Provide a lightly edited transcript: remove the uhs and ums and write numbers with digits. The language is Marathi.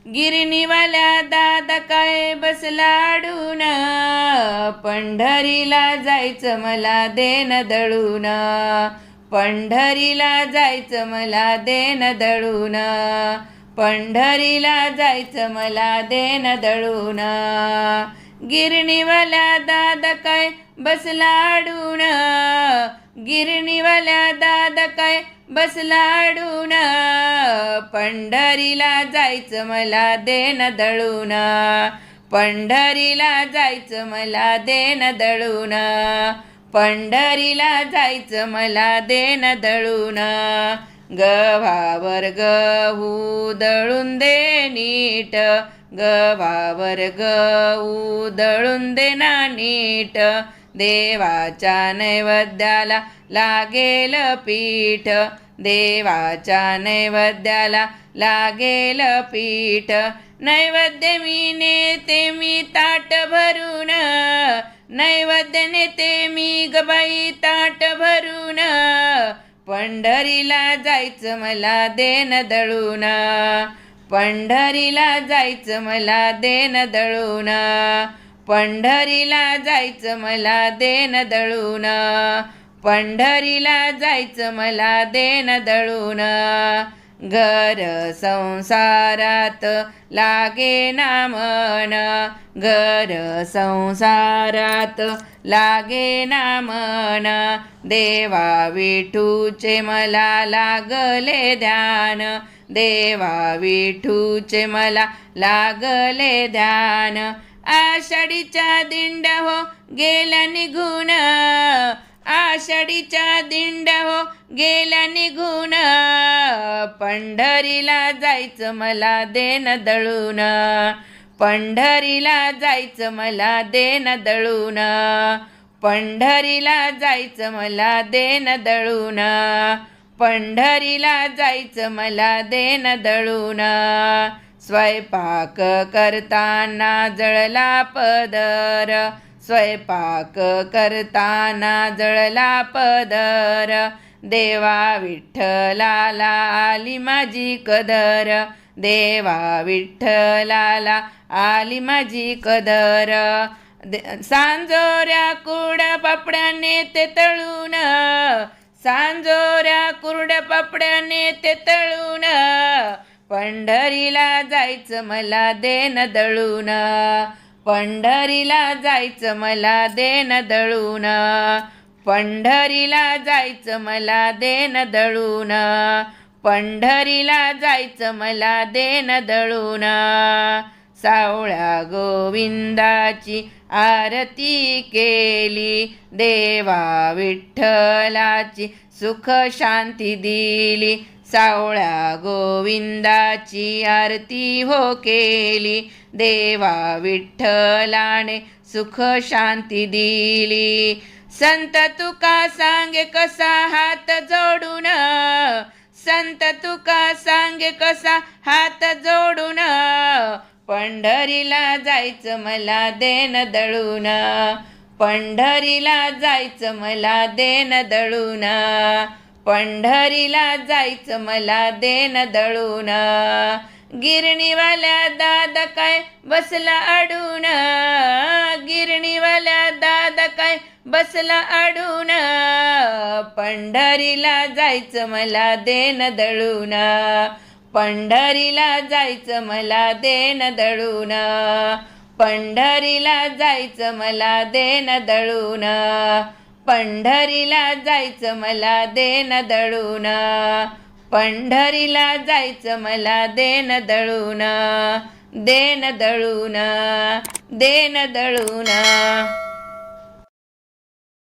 गिरणीवाल्या दादा काय बसला अडून, पंढरीला जायचं मला देन दळून, पंढरीला जायचं मला देन दळून, पंढरीला जायचं मला देन दळून. गिरणीवाल्या दादा काय बसला अडून, गिरणीवाल्या दादा काय बसला अडून, पंढरीला जायचं मला देन दळून, पंढरीला जायचं मला देन दळून, पंढरीला जायचं मला देन दळून. गव्हावर गहू दळून दे नीट, गव्हावर गहू दळून दे ना नीट, देवाच्या नैवेद्याला लागेल पीठ, देवाच्या नैवेद्याला लागेल पीठ. नैवेद्य मी नेते मी ताट भरून, नैवेद्य नेते मी गबाई ताट भरून, पंढरीला जायचं मला देन दळून, पंढरीला जायचं मला देन दळून, पंढरीला जायचं मला देन दळून, पंढरीला जायचं मला देन दळून. घर संसारात लागे ना मन, घर संसारात लागे ना मन, देवा विठूचे मला लागले ध्यान, देवा विठूचे मला लागले ध्यान. आषाढीच्या दिंड्या हो गेल्या निघून, आषाढीच्या दिंड्या हो गेल्या निघून, पंढरीला जायचं मला देन दळून, पंढरीला जायचं मला देन दळून, पंढरीला जायचं मला देन दळून, पंढरीला जायचं मला देन दळून. स्वयंपाक करताना जळला पदर, स्वयंपाक करताना जळला पदर, देवा विठ्ठलाला आली माझी कदर, देवा विठ्ठलाला आली माझी कदर. सांजोऱ्या कुरड्या पापड्या नेते तळून, सांजोऱ्या कुरड्या पापड्या नेते तळून, पंढरीला जायचं मला देन दळून, पंढरीला जायचं मला देन दळून, पंढरीला जायचं मला देन दळून, पंढरीला जायचं मला देन दळून. सावळ्या गोविंदाची आरती केली, देवा विठ्ठलाची सुख शांती दिली, सावळ्या गोविंदाची आरती हो केली, देवा विठ्ठलाने सुख शांती दिली. संत तुका सांगे कसा हात जोडून, संत तुका सांगे कसा हात जोडून, पंढरीला जायचं मला देन दळून, पंढरीला जायचं मला देन दळून, पंढरीला जायचं मला देन दळून. गिरणीवाल्या दादा काय बसला अडून, गिरणीवाल्या दादा काय बसला अडून, पंढरीला जायचं मला देन दळून, पंढरीला जायचं मला देन दळून, पंढरीला जायचं मला देन दळून, पंढरीला जायचं मला देन दळून, पंढरीला जायचं मला देन दळून, देन दळून, देन दळून.